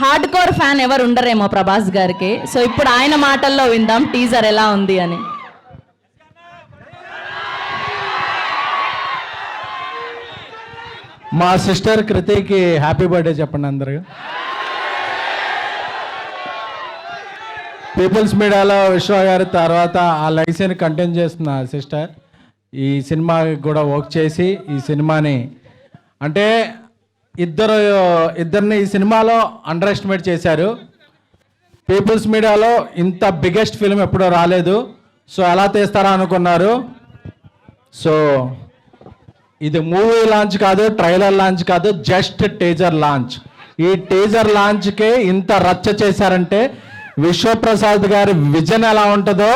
Hard core fan ఎవరు ఉండరేమో ప్రభాస్ గారికి. So ఇప్పుడు ఆయన మాటల్లో విందాం టీజర్ ఎలా ఉంది అని. మా సిస్టర్ కృతికి హ్యాపీ బర్త్డే చెప్పండి అందరూ. పీపుల్స్ మీడియాలో విశ్వ గారి తర్వాత ఆ లైసెన్స్ కంటిన్యూ చేస్తున్న సిస్టర్ ఈ సినిమాకి కూడా వర్క్ చేసి ఈ సినిమాని అంటే ఇద్దరిని ఈ సినిమాలో అండర్ ఎస్టిమేట్ చేశారు. పీపుల్స్ మీడియాలో ఇంత బిగ్గెస్ట్ ఫిల్మ్ ఎప్పుడూ రాలేదు. సో ఎలా తీస్తారా అనుకున్నారు. సో ఇది మూవీ లాంచ్ కాదు, ట్రైలర్ లాంచ్ కాదు, జస్ట్ టీజర్ లాంచ్. ఈ టీజర్ లాంచ్కే ఇంత రచ్చ చేశారంటే విశ్వప్రసాద్ గారి విజన్ ఎలా ఉంటుందో,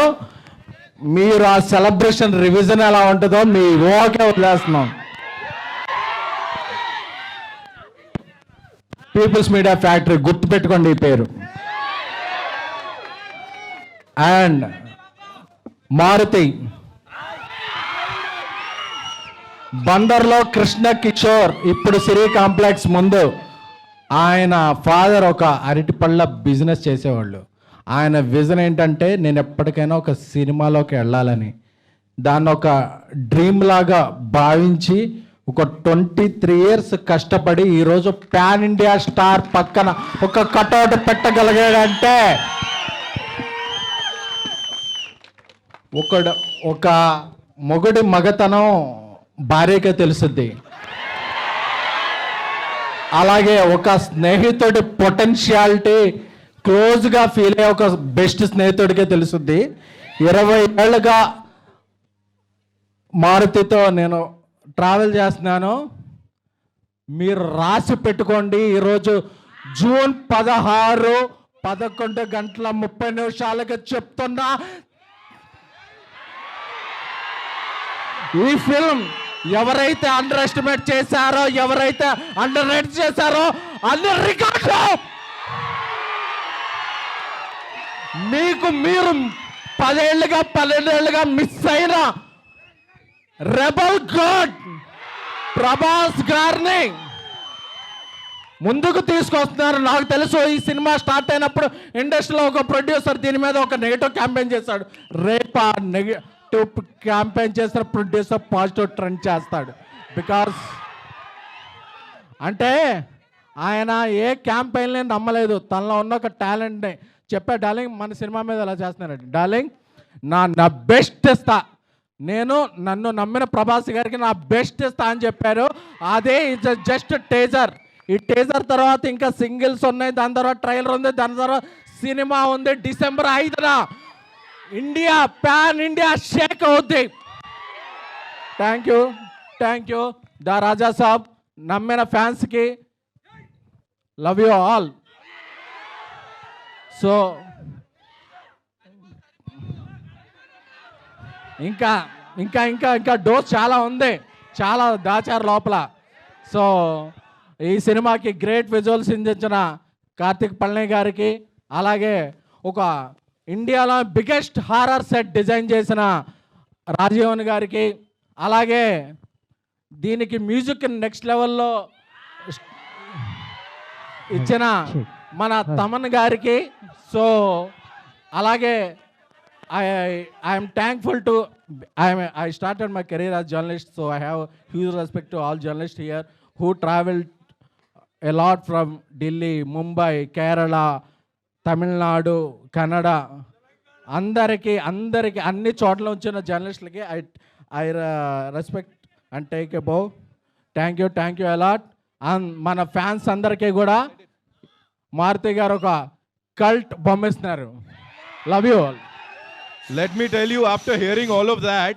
మీరు ఆ సెలబ్రేషన్ రివిజన్ ఎలా ఉంటుందో మీ ఊహకే వదిలేస్తున్నాం. పీపుల్స్ మీడియా ఫ్యాక్టరీ గుర్తుపెట్టుకోండి ఈ పేరు. అండ్ మారుతి బందర్లో కృష్ణ కిషోర్ ఇప్పుడు సిరి కాంప్లెక్స్ ముందు ఆయన ఫాదర్ ఒక అరటిపళ్ళ బిజినెస్ చేసేవాళ్ళు. ఆయన విజన్ ఏంటంటే నేను ఎప్పటికైనా ఒక సినిమాలోకి వెళ్ళాలని, దాన్ని ఒక డ్రీమ్ లాగా భావించి ఒక 23 years కష్టపడి ఈరోజు పాన్ ఇండియా స్టార్ పక్కన ఒక కటౌట్ పెట్టగలిగాడంటే ఒక మొగుడి మగతనం భార్యకే తెలుస్తుంది. అలాగే ఒక స్నేహితుడి పొటెన్షియాలిటీ క్లోజ్గా ఫీల్ అయ్యే ఒక బెస్ట్ స్నేహితుడికే తెలుస్తుంది. 20 ఏళ్ళుగా మారుతితో నేను ట్రావెల్ చేస్తున్నాను. మీరు రాసి పెట్టుకోండి. ఈరోజు జూన్ 16 11:30 చెప్తున్నా, ఈ ఫిల్మ్ ఎవరైతే అండర్ ఎస్టిమేట్ చేశారో, ఎవరైతే అండర్ రేట్ చేశారో అన్ని రికార్డు మీరు 12 ఏళ్ళుగా మిస్ అయిన రెబల్ గాడ్ ప్రభాస్ గారిని ముందుకు తీసుకొస్తున్నారు. నాకు తెలుసు ఈ సినిమా స్టార్ట్ అయినప్పుడు ఇండస్ట్రీలో ఒక ప్రొడ్యూసర్ దీని మీద ఒక నెగిటివ్ క్యాంపెయిన్ చేశాడు. రేపు ఆ నెగిటివ్ క్యాంపెయిన్ చేసిన ప్రొడ్యూసర్ పాజిటివ్ ట్రెండ్ చేస్తాడు. బికాస్ అంటే ఆయన ఏ క్యాంపెయిన్ని నమ్మలేదు, తనలో ఉన్న ఒక టాలెంట్ని చెప్పా. డార్లింగ్ మన సినిమా మీద ఎలా చేస్తున్నారండి, డార్లింగ్ నా బెస్ట్ ఇస్తా, నేను నన్ను నమ్మిన ప్రభాస్ గారికి నా బెస్ట్ ఇస్తా అని చెప్పారు. అదే జస్ట్ టేజర్. ఈ టేజర్ తర్వాత ఇంకా సింగిల్స్ ఉన్నాయి, దాని తర్వాత ట్రైలర్ ఉంది, దాని తర్వాత సినిమా ఉంది. December 5న ఇండియా పాన్ ఇండియా షేక్ అవుద్ది. థ్యాంక్ యూ దా రాజా సాబ్. నమ్మిన ఫ్యాన్స్కి లవ్ యూ ఆల్. సో ఇంకా ఇంకా ఇంకా ఇంకా డోస్ చాలా ఉంది, చాలా దాచారు లోపల. సో ఈ సినిమాకి గ్రేట్ విజువల్స్ అందించిన కార్తిక్ పళని గారికి, అలాగే ఒక ఇండియాలో బిగ్గెస్ట్ హారర్ సెట్ డిజైన్ చేసిన రాజీవన్ గారికి, అలాగే దీనికి మ్యూజిక్ నెక్స్ట్ లెవెల్లో ఇచ్చిన మన తమన్ గారికి. సో అలాగే I am thankful to I started my career as journalist, so I have huge respect to all journalists here who traveled a lot from Delhi, Mumbai, Kerala, Tamil Nadu, Kannada. అందరికి అన్ని చోట్ల వచ్చిన జర్నలిస్టులకి I respect and take a bow. Thank you a lot. And మన fans అందరికీ కూడా మారుతి గారు ఒక cult బొమ్మిస్తున్నారు. Love you all. Let me tell you, after hearing all of that,